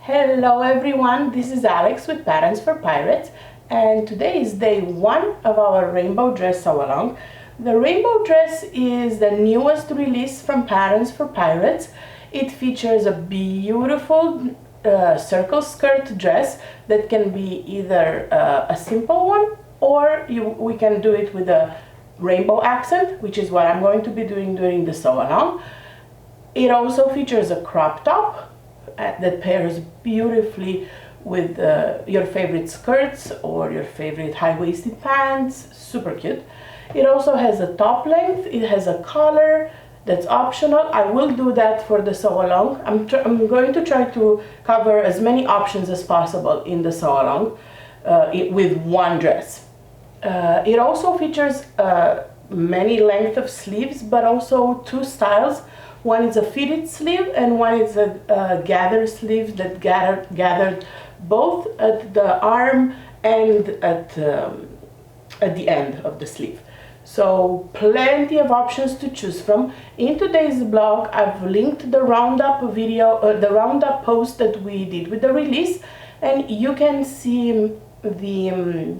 Hello everyone, this is Alex with Patterns for Pirates, and today is day one of our rainbow dress sew along. The rainbow dress is the newest release from Patterns for Pirates. It features a beautiful circle skirt dress that can be either a simple one or we can do it with a rainbow accent, which is what I'm going to be doing during the sew along. It also features a crop top that pairs beautifully with your favorite skirts or your favorite high-waisted pants. Super cute. It also has a top length. It has a collar that's optional. I will do that for the sew along. I'm going to try to cover as many options as possible in the sew along with one dress. It also features many length of sleeves, but also two styles. One is a fitted sleeve and one is a gathered sleeve that gathered both at the arm and at the end of the sleeve. So plenty of options to choose from. In today's blog, I've linked the roundup video, the roundup post that we did with the release, and you can see the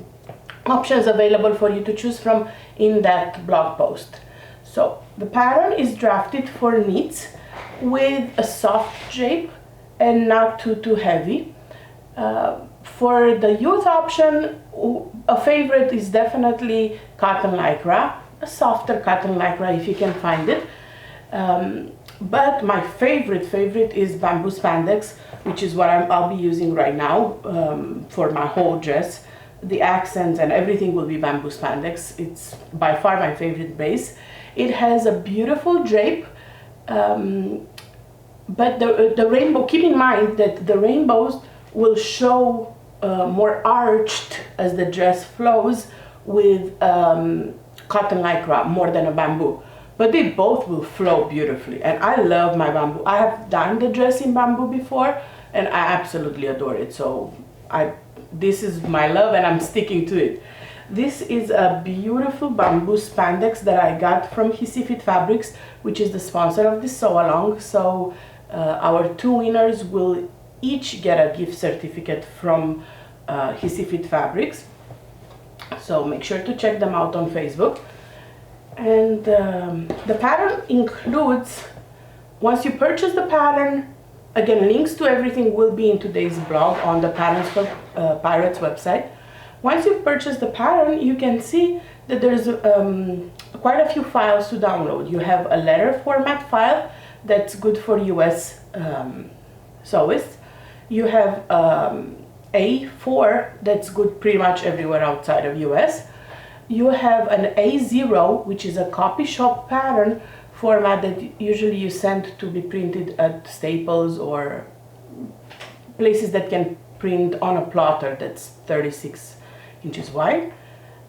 options available for you to choose from in that blog post. So the pattern is drafted for knits with a soft drape and not too heavy. For the youth option, a favorite is definitely cotton lycra, a softer cotton lycra if you can find it. But my favorite is bamboo spandex, which is what I'll be using right now for my whole dress. The accents and everything will be bamboo spandex. It's by far my favorite base. It has a beautiful drape, but the rainbow, keep in mind that the rainbows will show more arched as the dress flows with cotton lycra more than a bamboo. But they both will flow beautifully, and I love my bamboo. I have done the dress in bamboo before and I absolutely adore it. So this is my love and I'm sticking to it. This is a beautiful bamboo spandex that I got from Hissy Fit Fabrics, which is the sponsor of this sew along. So our two winners will each get a gift certificate from Hissy Fit Fabrics. So make sure to check them out on Facebook. And the pattern includes, once you purchase the pattern, again, links to everything will be in today's blog on the Patterns for Pirates website. Once you purchase the pattern, you can see that there's quite a few files to download. You have a letter format file that's good for US sewists. You have A4 that's good pretty much everywhere outside of US. You have an A0, which is a copy shop pattern format that usually you send to be printed at Staples or places that can print on a plotter that's 36 inches wide,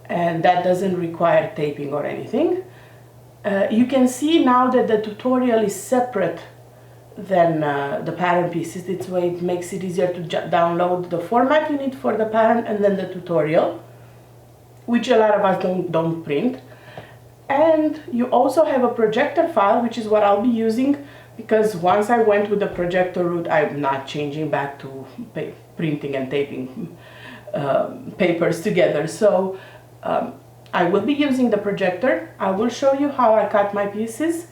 and that doesn't require taping or anything. You can see now that the tutorial is separate than the pattern pieces. This way it makes it easier to download the format you need for the pattern and then the tutorial, which a lot of us don't print. And you also have a projector file, which is what I'll be using, because once I went with the projector route, I'm not changing back to printing and taping papers together. So I will be using the projector. I will show you how I cut my pieces.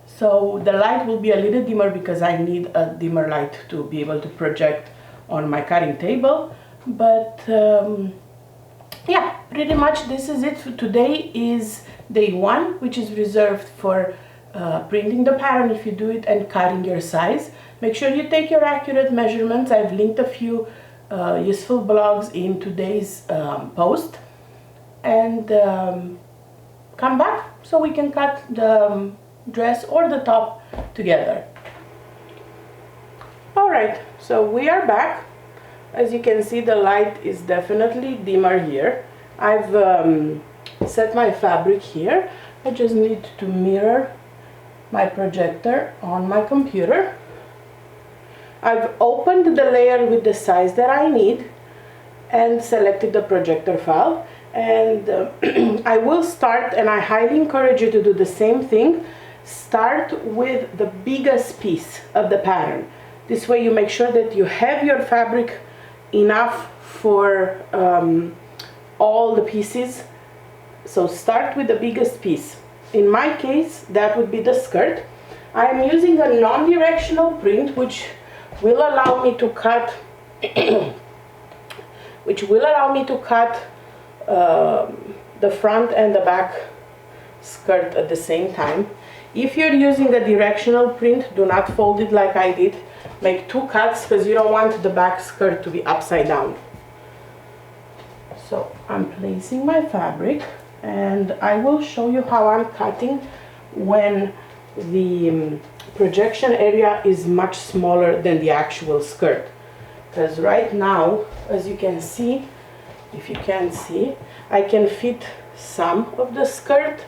So the light will be a little dimmer because I need a dimmer light to be able to project on my cutting table. But yeah, pretty much this is it. Today is day one, which is reserved for printing the pattern if you do it and cutting your size. Make sure you take your accurate measurements. I've linked a few useful blogs in today's post, and come back so we can cut the dress or the top together. Alright, so we are back. As you can see, the light is definitely dimmer here. I've set my fabric here. I just need to mirror my projector on my computer. I've opened the layer with the size that I need and selected the projector file, and I will start, and I highly encourage you to do the same thing. Start with the biggest piece of the pattern. This way you make sure that you have your fabric enough for all the pieces. So start with the biggest piece. In my case, that would be the skirt. I am using a non-directional print which will allow me to cut the front and the back skirt at the same time. If you're using a directional print, do not fold it like I did. Make 2 cuts because you don't want the back skirt to be upside down. So I'm placing my fabric, and I will show you how I'm cutting when the projection area is much smaller than the actual skirt. Because right now, as you can see, if you can see, I can fit some of the skirt.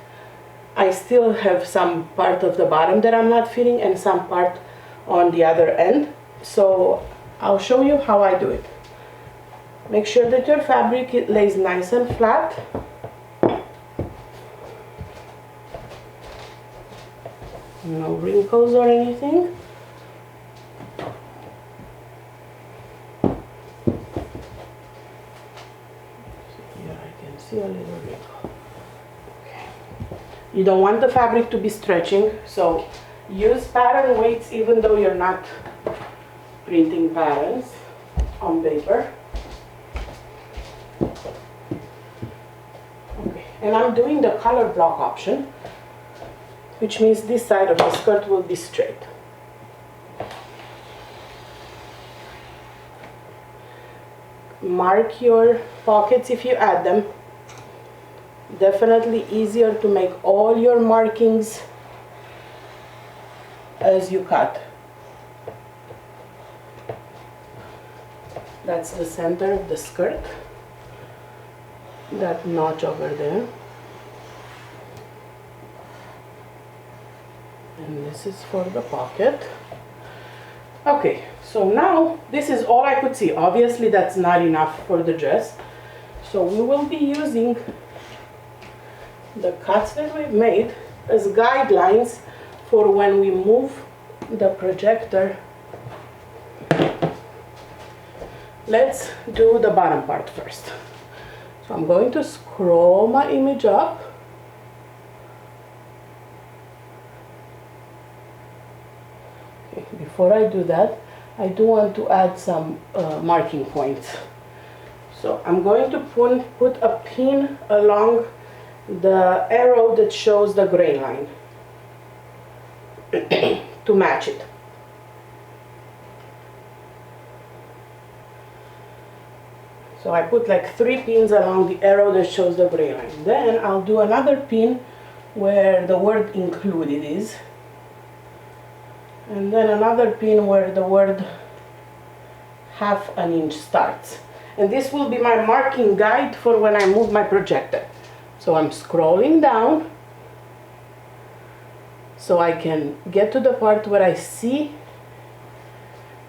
I still have some part of the bottom that I'm not fitting and some part on the other end. So I'll show you how I do it. Make sure that your fabric lays nice and flat. No wrinkles or anything. Here I can see a little wrinkle. Okay. You don't want the fabric to be stretching, so use pattern weights even though you're not printing patterns on paper. Okay. And I'm doing the color block option, which means this side of the skirt will be straight. Mark your pockets if you add them. Definitely easier to make all your markings as you cut. That's the center of the skirt, that notch over there. And this is for the pocket. Okay, so now this is all I could see. Obviously that's not enough for the dress. So we will be using the cuts that we've made as guidelines for when we move the projector. Let's do the bottom part first. So I'm going to scroll my image up. Okay, before I do that, I do want to add some marking points. So I'm going to put a pin along the arrow that shows the gray line to match it. So I put like 3 pins along the arrow that shows the gray line. Then I'll do another pin where the word included is. And then another pin where the word ½ inch starts. And this will be my marking guide for when I move my projector. So I'm scrolling down so I can get to the part where I see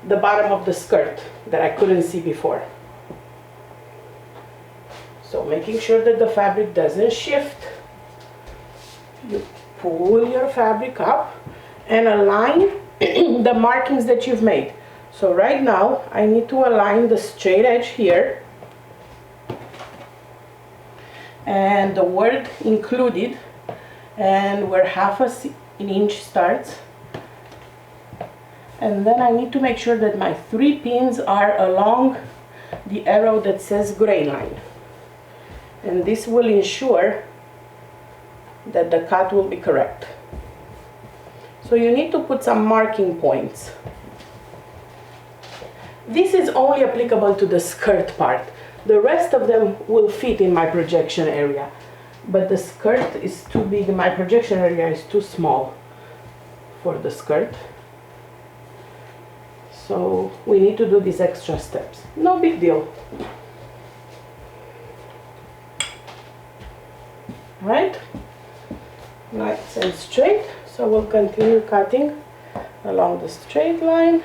the bottom of the skirt that I couldn't see before. So making sure that the fabric doesn't shift, you pull your fabric up and align the markings that you've made. So right now I need to align the straight edge here and the word included and where ½ inch starts. And then I need to make sure that my 3 pins are along the arrow that says gray line. And this will ensure that the cut will be correct. So you need to put some marking points. This is only applicable to the skirt part. The rest of them will fit in my projection area. But the skirt is too big, my projection area is too small for the skirt. So we need to do these extra steps. No big deal. Right? Nice and straight. So we'll continue cutting along the straight line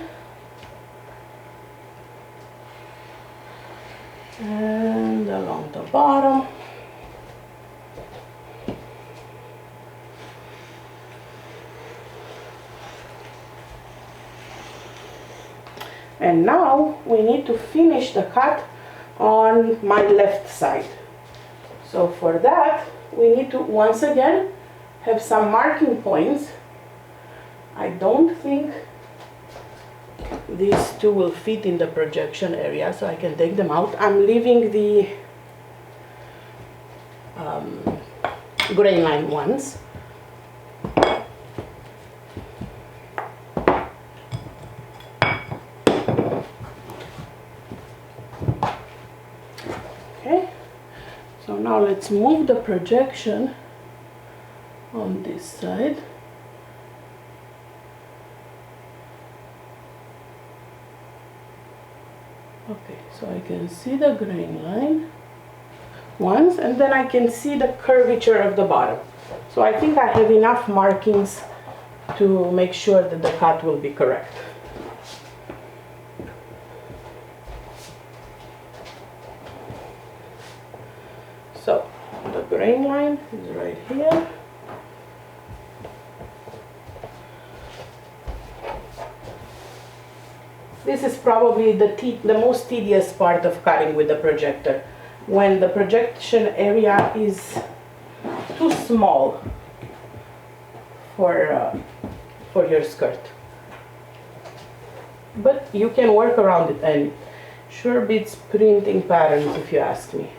and along the bottom. And now we need to finish the cut on my left side. So for that, we need to once again have some marking points. I don't think these two will fit in the projection area, so I can take them out. I'm leaving the grain line ones. Okay, so now let's move the projection on this side. Okay, so I can see the grain line once, and then I can see the curvature of the bottom. So I think I have enough markings to make sure that the cut will be correct. So the grain line is right here. This is probably the most tedious part of cutting with the projector, when the projection area is too small for your skirt. But you can work around it, and sure beats printing patterns if you ask me.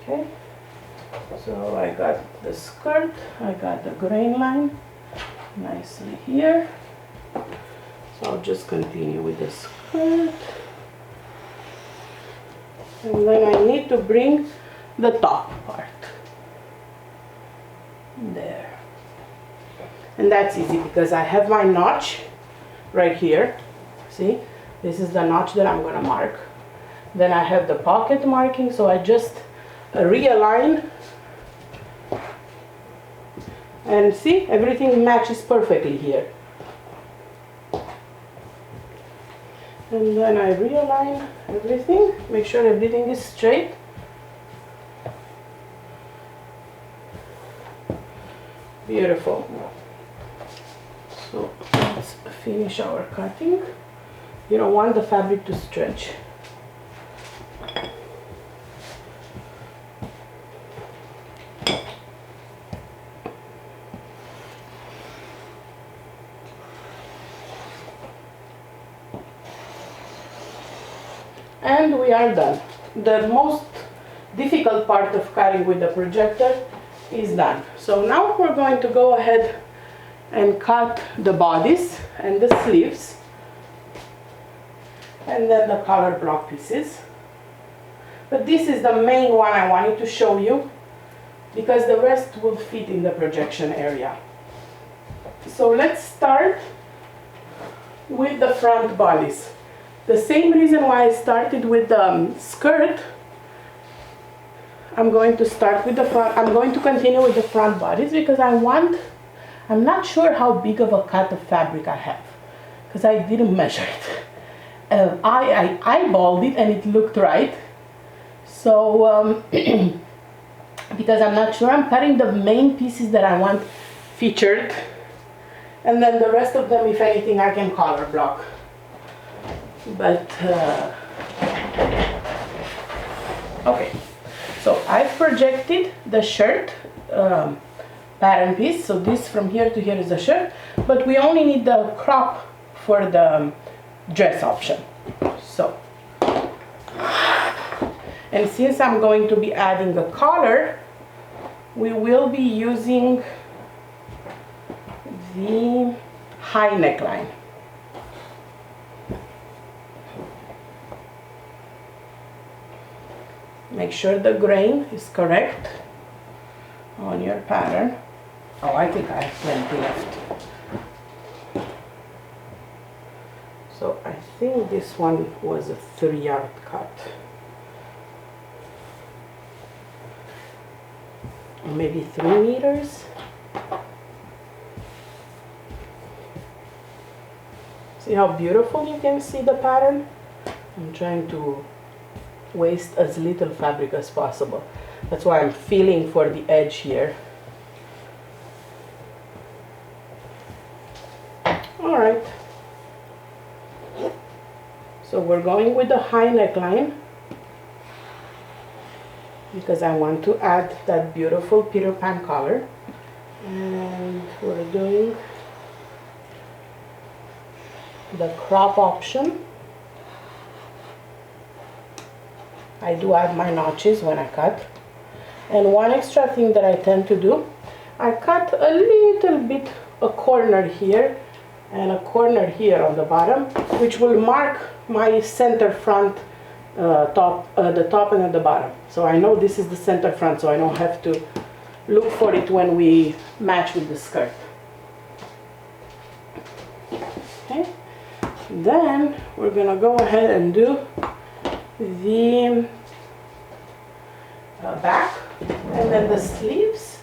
Okay, so I got the skirt, I got the grain line nicely here. So I'll just continue with the skirt. And then I need to bring the top part. There. And that's easy because I have my notch right here. See? This is the notch that I'm going to mark. Then I have the pocket marking, so I just realign. And see, everything matches perfectly here. And then I realign everything, make sure everything is straight. Beautiful. So let's finish our cutting. You don't want the fabric to stretch. And we are done. The most difficult part of cutting with the projector is done. So now we're going to go ahead and cut the bodice and the sleeves, and then the collar block pieces. But this is the main one I wanted to show you because the rest will fit in the projection area. So let's start with the front bodice. The same reason why I started with the skirt, I'm going to start with the front. I'm going to continue with the front bodice because I'm not sure how big of a cut of fabric I have because I didn't measure it. I eyeballed it and it looked right. So because I'm not sure, I'm cutting the main pieces that I want featured, and then the rest of them, if anything, I can color block. But okay, so I've projected the shirt pattern piece. So this from here to here is the shirt, but we only need the crop for the dress option. So, and since I'm going to be adding a collar, we will be using the high neckline. Make sure the grain is correct on your pattern. Oh, I think I have plenty left. So I think this one was a 3-yard cut. Or maybe 3 meters. See how beautiful you can see the pattern? I'm trying to waste as little fabric as possible. That's why I'm feeling for the edge here. All right. So we're going with the high neckline because I want to add that beautiful Peter Pan color. And we're doing the crop option. I do add my notches when I cut. And one extra thing that I tend to do, I cut a little bit a corner here and a corner here on the bottom, which will mark my center front the top and at the bottom. So I know this is the center front, so I don't have to look for it when we match with the skirt. Okay, then we're gonna go ahead and do the back and then the sleeves,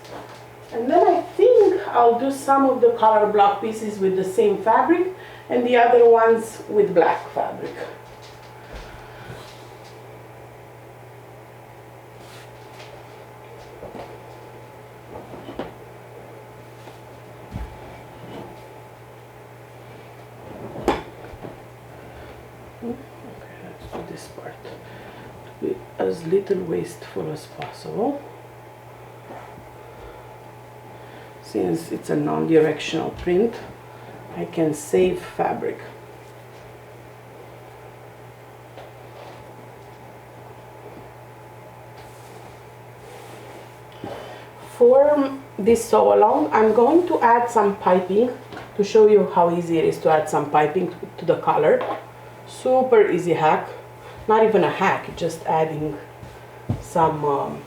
and then I think I'll do some of the color block pieces with the same fabric and the other ones with black fabric. Okay, let's do this part to be as little wasteful as possible, since it's a non-directional print. I can save fabric. For this sew along, I'm going to add some piping to show you how easy it is to add some piping to the collar. Super easy hack, not even a hack, just adding some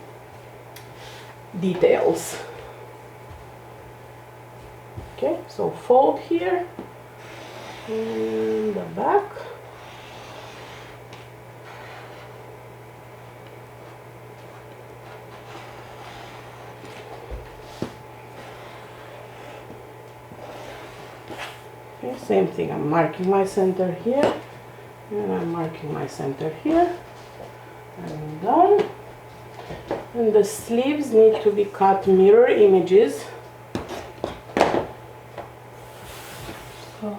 details. Okay, so fold here in the back. Okay, same thing, I'm marking my center here and I'm marking my center here. I'm done. And the sleeves need to be cut mirror images. So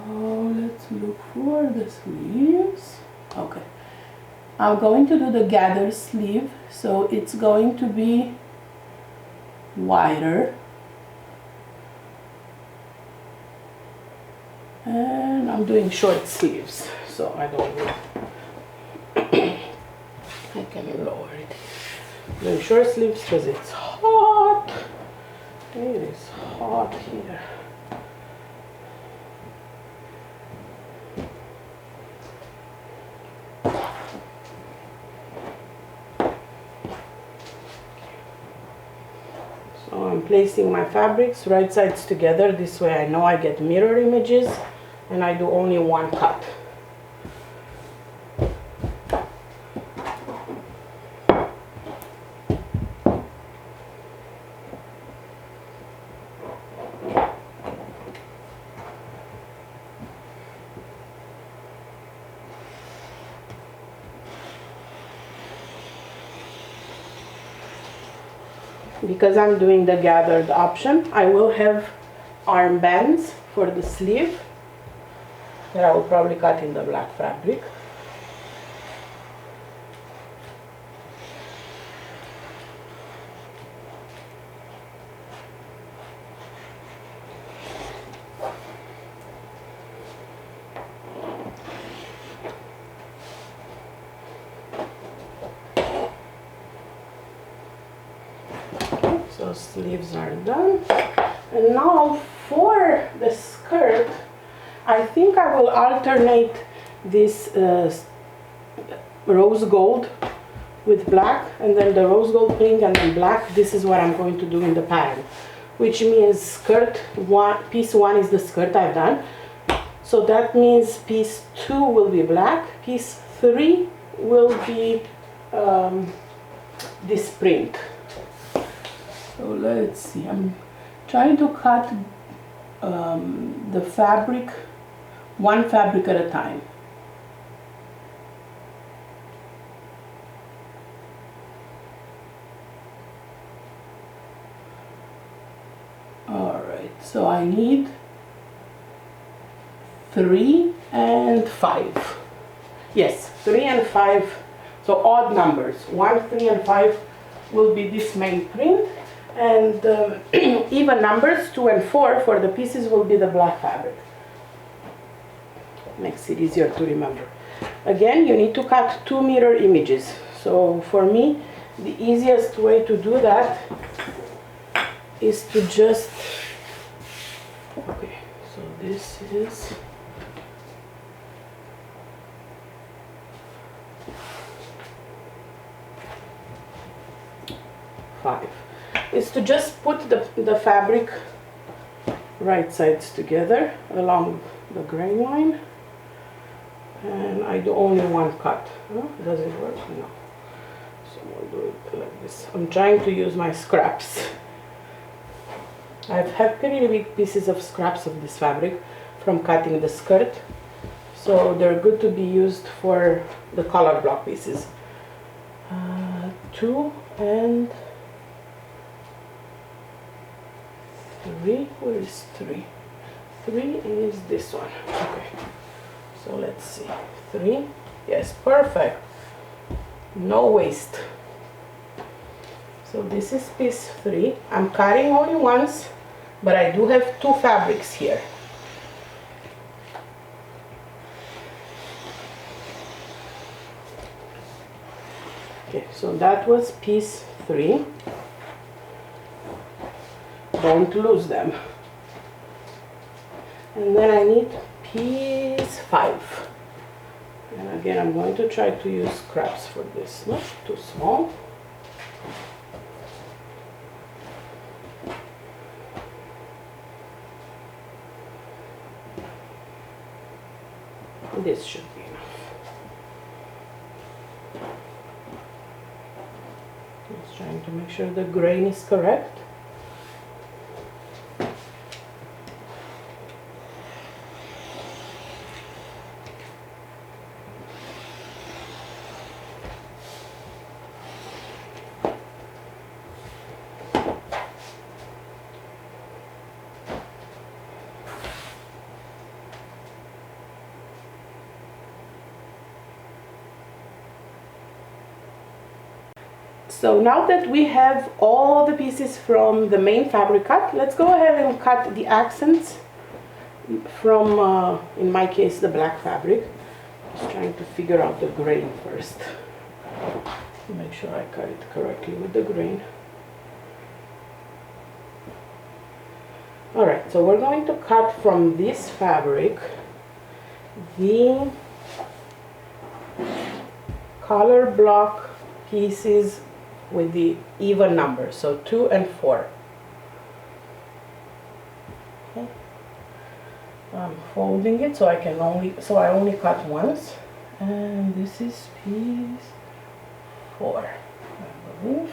let's look for the sleeves. Okay, I'm going to do the gathered sleeve, so it's going to be wider, and I'm doing short sleeves, so I don't know. I can lower it. I'm doing short sleeves because it's hot. It is hot here. So I'm placing my fabrics right sides together. This way I know I get mirror images and I do only one cut. Because I'm doing the gathered option, I will have armbands for the sleeve that I will probably cut in the black fabric. So sleeves are done, and now for the skirt, I think I will alternate this rose gold with black, and then the rose gold pink and then black. This is what I'm going to do in the pattern, which means skirt one, piece 1 is the skirt I've done, so that means piece 2 will be black, piece 3 will be this print. So let's see, I'm trying to cut the fabric, one fabric at a time. Alright, so I need 3 and 5. Yes, 3 and 5, so odd numbers. 1, 3 and 5 will be this main print, and even numbers 2 and 4 for the pieces will be the black fabric. Makes it easier to remember. Again, you need to cut 2 mirror images. So for me, the easiest way to do that is to just, okay, so this is five, is to just put the fabric right sides together along the grain line, and I do only one cut. Does it work? No. So we'll do it like this. I'm trying to use my scraps. I've had pretty big pieces of scraps of this fabric from cutting the skirt, so they're good to be used for the color block pieces. 2 and 3. Where is 3? 3 is this one. Okay, so let's see. 3. Yes, perfect. No waste. So this is piece 3. I'm cutting only once, but I do have 2 fabrics here. Okay, so that was piece 3. Don't lose them. And then I need piece 5. And again, I'm going to try to use scraps for this, not too small. This should be enough. Just trying to make sure the grain is correct. So now that we have all the pieces from the main fabric cut, let's go ahead and cut the accents from, in my case, the black fabric. Just trying to figure out the grain first. Make sure I cut it correctly with the grain. Alright, so we're going to cut from this fabric the color block pieces with the even numbers, so 2 and 4. Okay. I'm folding it so I only cut once, and this is piece 4, I believe.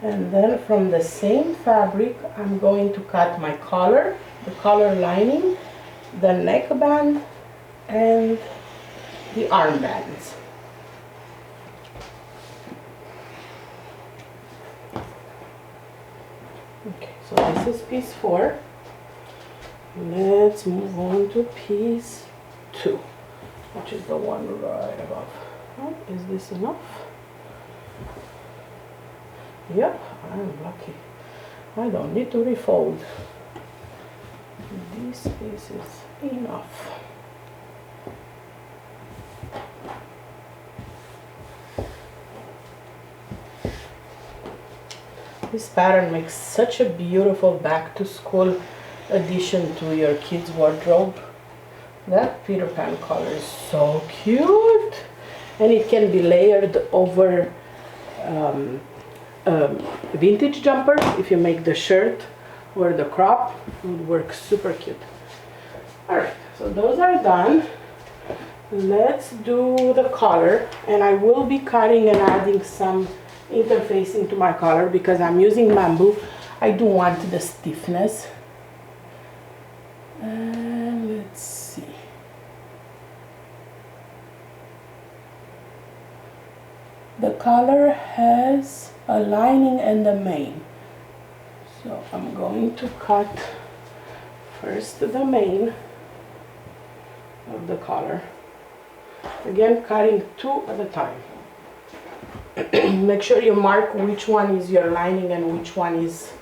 And then from the same fabric, I'm going to cut my collar, the collar lining, the neckband, and the armbands. Okay, so this is piece 4. Let's move on to piece 2, which is the one right above. Oh, is this enough? Yep, I'm lucky. I don't need to refold. This piece is enough. This pattern makes such a beautiful back-to-school addition to your kids' wardrobe. That Peter Pan color is so cute, and it can be layered over vintage jumpers. If you make the shirt or the crop, it would work super cute. Alright, so those are done. Let's do the collar, and I will be cutting and adding some interfacing to my collar because I'm using bamboo. I do want the stiffness. And let's see. The collar has a lining and a mane. So I'm going to cut first the mane of the collar. Again, cutting 2 at a time. Make sure you mark which one is your lining and which one is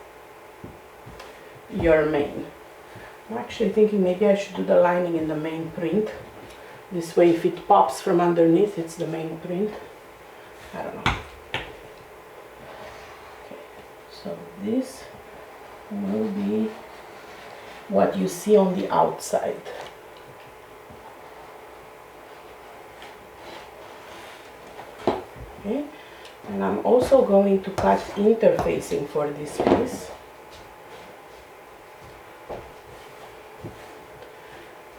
your mane. I'm actually thinking maybe I should do the lining in the main print. This way, if it pops from underneath, it's the main print. I don't know. Okay, so this will be what you see on the outside. Okay, and I'm also going to cut interfacing for this piece.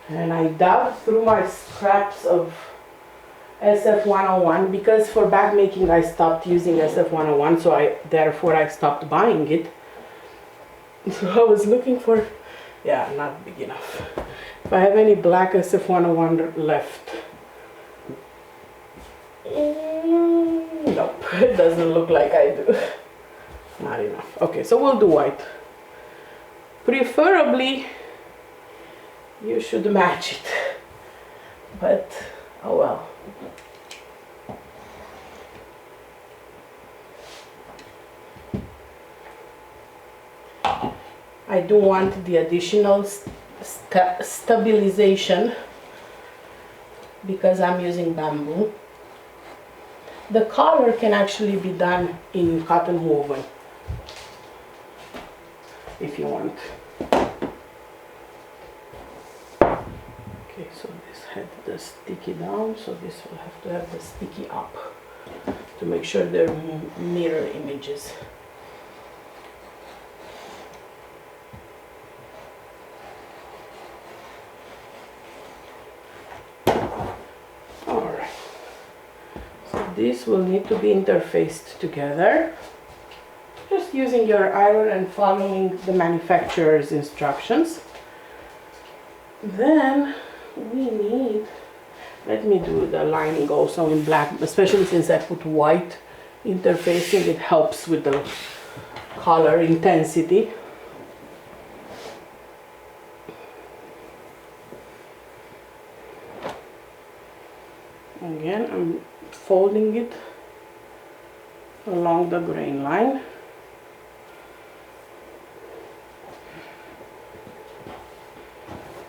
And I dug through my scraps of SF101 because for bag making I stopped using SF101, so therefore I stopped buying it. So I was looking for, yeah, not big enough. If I have any black SF101 left. Nope, it doesn't look like I do. Not enough. Okay, so we'll do white. Preferably, you should match it. But, oh well. I do want the additional stabilization because I'm using bamboo. The collar can actually be done in cotton woven if you want. Okay, so this had the sticky down, so this will have to have the sticky up to make sure they're mirror images. Alright, so this will need to be interfaced together. Just using your iron and following the manufacturer's instructions. Then we need, let me do the lining also in black, especially since I put white interfacing, it helps with the color intensity. Again, I'm folding it along the grain line.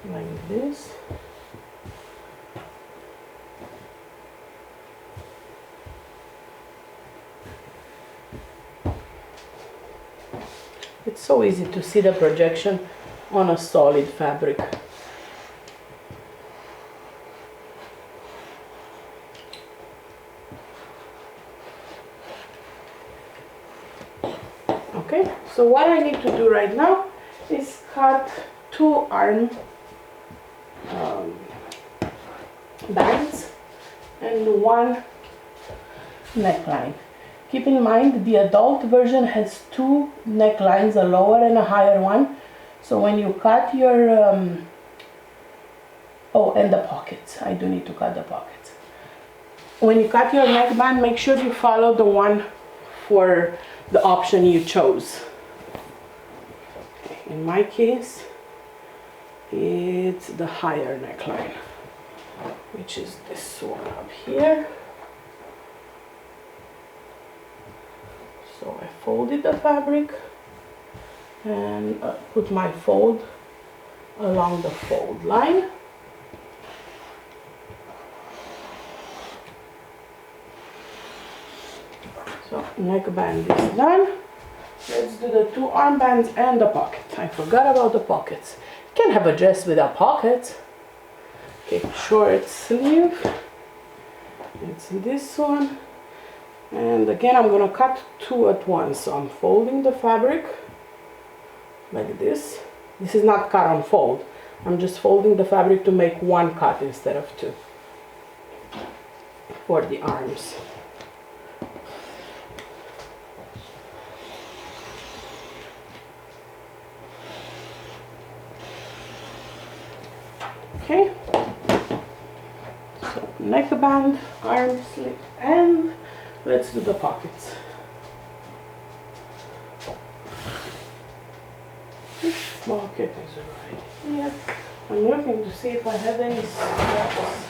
Like this. It's so easy to see the projection on a solid fabric. Okay, so what I need to do right now is cut 2 arm bands and 1 neckline. Keep in mind the adult version has 2 necklines, a lower and a higher one. So when you cut your oh, and the pockets. I do need to cut the pockets. When you cut your neckband, make sure you follow the one for the option you chose. In my case, it's the higher neckline, which is this one up here. So I folded the fabric and put my fold along the fold line. So neckband is done. Let's do the 2 armbands and the pocket. I forgot about the pockets. You can have a dress without pockets. Okay, short sleeve. It's this one. And again, I'm going to cut 2 at once. So I'm folding the fabric like this. This is not cut on fold. I'm just folding the fabric to make 1 cut instead of 2 for the arms. Okay, so neckband, arm sleeve, and let's do the pockets. Pocket is right here. I'm looking to see if I have any straps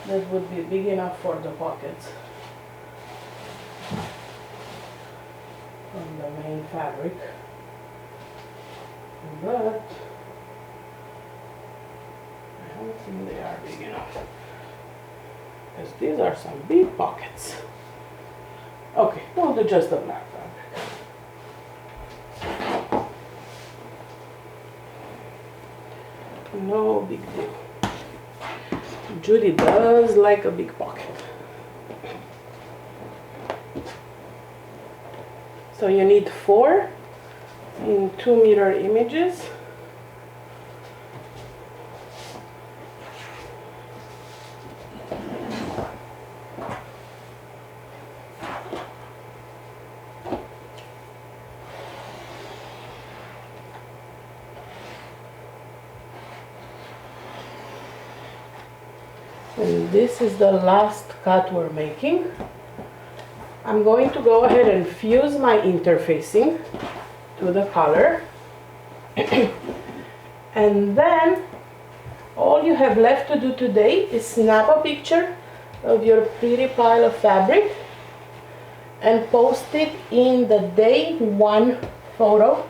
that would be big enough for the pockets from the main fabric, but I don't think they are big enough because these are some big pockets. Okay, we'll do just the black fabric. No big deal. Judy does like a big pocket. So you need 4 in 2 mirror images. And this is the last cut we're making. I'm going to go ahead and fuse my interfacing to the color. And then all you have left to do today is snap a picture of your pretty pile of fabric and post it in the day 1 photo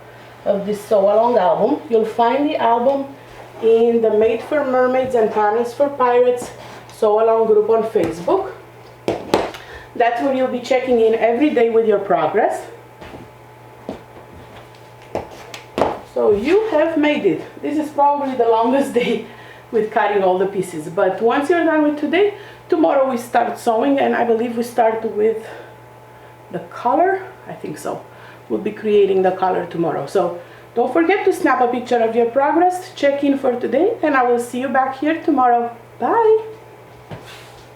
of this sew along album. You'll find the album in the Made for Mermaids and Patterns for Pirates sew along group on Facebook. That's where you'll be checking in every day with your progress. So you have made it. This is probably the longest day with cutting all the pieces, but once you're done with today, tomorrow we start sewing, and I believe we start with the color. I think so. We'll be creating the color tomorrow. So don't forget to snap a picture of your progress, check in for today, and I will see you back here tomorrow. Bye!